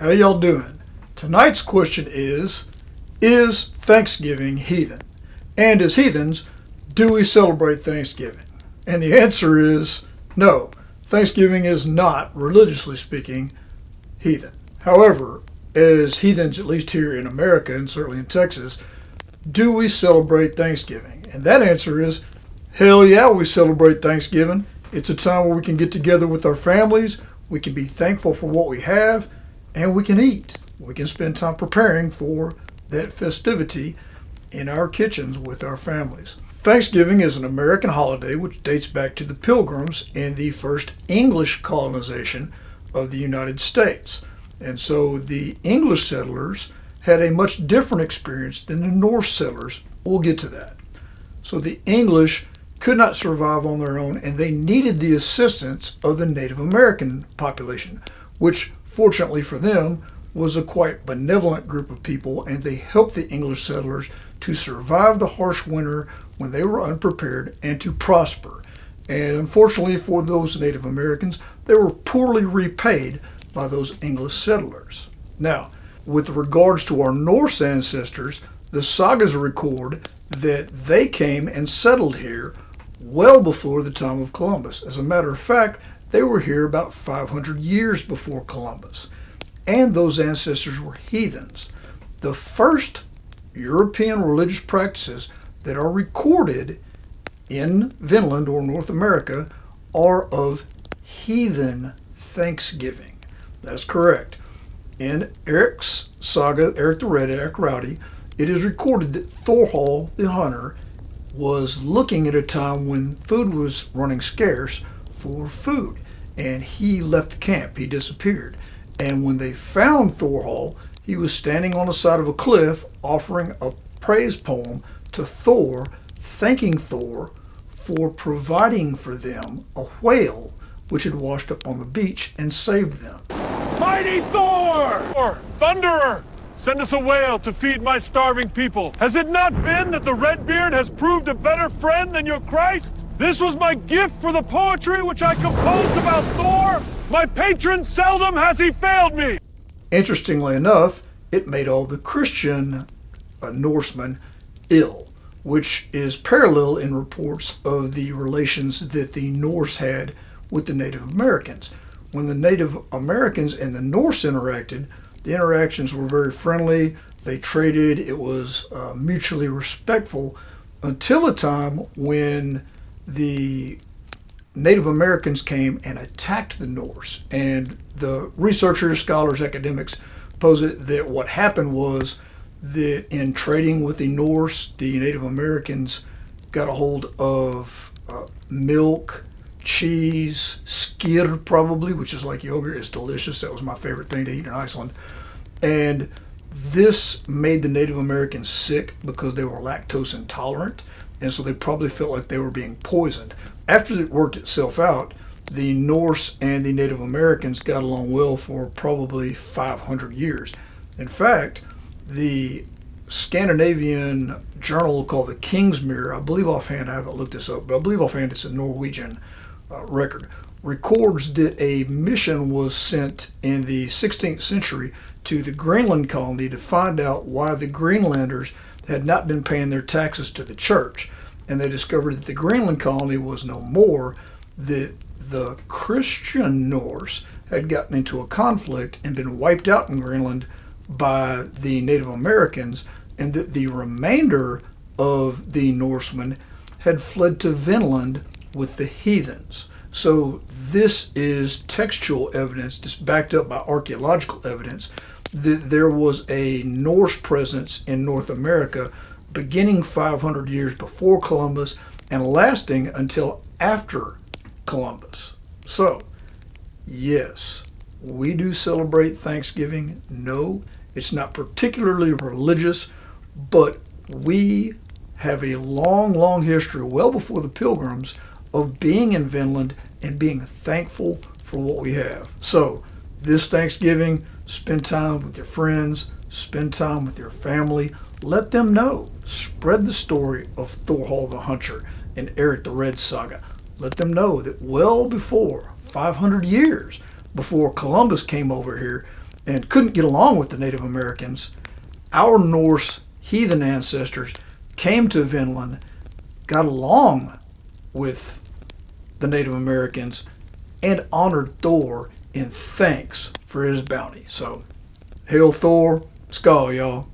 how y'all doing? Tonight's question is Thanksgiving heathen? And as heathens, do we celebrate Thanksgiving? And the answer is no. Thanksgiving is not, religiously speaking, heathen. However, as heathens, at least here in America and certainly in Texas, do we celebrate Thanksgiving? And that answer is, hell yeah, we celebrate Thanksgiving. It's a time where we can get together with our families, we can be thankful for what we have, and we can eat. We can spend time preparing for that festivity in our kitchens with our families. Thanksgiving is an American holiday which dates back to the Pilgrims and the first English colonization of the United States. And so the English settlers had a much different experience than the Norse settlers. We'll get to that. So the English could not survive on their own, and they needed the assistance of the Native American population, which fortunately for them was a quite benevolent group of people, and they helped the English settlers to survive the harsh winter when they were unprepared and to prosper. And unfortunately for those Native Americans, they were poorly repaid by those English settlers. Now, with regards to our Norse ancestors, the sagas record that they came and settled here well before the time of Columbus. As a matter of fact, they were here about 500 years before Columbus. And those ancestors were heathens. The first European religious practices that are recorded in Vinland or North America are of heathen Thanksgiving. That's correct. In Eric's Saga, Eric the Red, Eric Rowdy, it is recorded that Thorhall the Hunter was looking at a time when food was running scarce for food, and he left the camp. He disappeared. And when they found Thorhall, he was standing on the side of a cliff offering a praise poem to Thor, thanking Thor for providing for them a whale which had washed up on the beach and saved them. Mighty Thor! Or Thunderer! Send us a whale to feed my starving people. Has it not been that the Redbeard has proved a better friend than your Christ? This was my gift for the poetry which I composed about Thor. My patron seldom has he failed me. Interestingly enough, it made all the Christian Norsemen ill, which is parallel in reports of the relations that the Norse had with the Native Americans. When the Native Americans and the Norse interacted, the interactions were very friendly. They traded. It was mutually respectful until a time when the Native Americans came and attacked the Norse. And the researchers, scholars, academics posit that what happened was that in trading with the Norse, the Native Americans got a hold of milk, cheese, skyr probably, which is like yogurt. It's delicious. That was my favorite thing to eat in Iceland. And this made the Native Americans sick because they were lactose intolerant, and so they probably felt like they were being poisoned. After it worked itself out, the Norse and the Native Americans got along well for probably 500 years. In fact, the Scandinavian journal called the King's Mirror, I believe offhand, I haven't looked this up, but I believe offhand it's a Norwegian record, records that a mission was sent in the 16th century to the Greenland colony to find out why the Greenlanders had not been paying their taxes to the church. And they discovered that the Greenland colony was no more, that the Christian Norse had gotten into a conflict and been wiped out in Greenland by the Native Americans, and that the remainder of the Norsemen had fled to Vinland with the heathens. So this is textual evidence that's backed up by archaeological evidence that there was a Norse presence in North America beginning 500 years before Columbus and lasting until after Columbus. So, yes, we do celebrate Thanksgiving. No, it's not particularly religious, but we have a long, long history, well before the Pilgrims, of being in Vinland and being thankful for what we have. So, this Thanksgiving, spend time with your friends, spend time with your family, let them know. Spread the story of Thorhall the Hunter and Eric the Red Saga. Let them know that well before, 500 years before Columbus came over here, and couldn't get along with the Native Americans, our Norse heathen ancestors came to Vinland, got along with the Native Americans, and honored Thor in thanks for his bounty. So, hail Thor, Skål, y'all.